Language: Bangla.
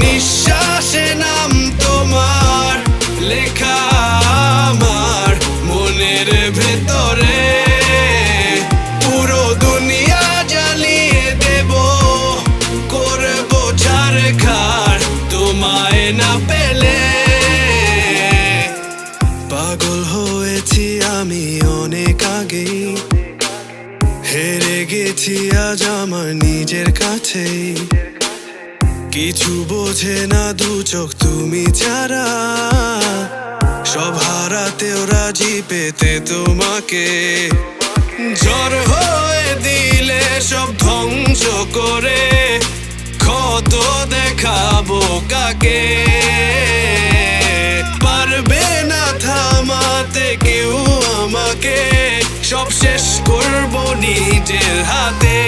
নিঃশ্বাসে নাম তোমার লেখা আমার মনের ভেতরে। পুরো দুনিয়া জ্বালিয়ে দেব, করবো ছারখার তোমায় না পেলে। পাগল হয়েছি আমি অনেক আগেই, হেরে গেছি আজ আমার নিজের কাছেই। কিছু বোঝে না দু চোখ তুমি ছাড়া, সব হারাতেও রাজি পেতে তোমাকে। ঝড় হয়ে দিলে সব ধ্বংস করে ক্ষত দেখাবো কাকে। পারবে না থামাতে কেউ আমাকে, সব শেষ করবো নিজের হাতে।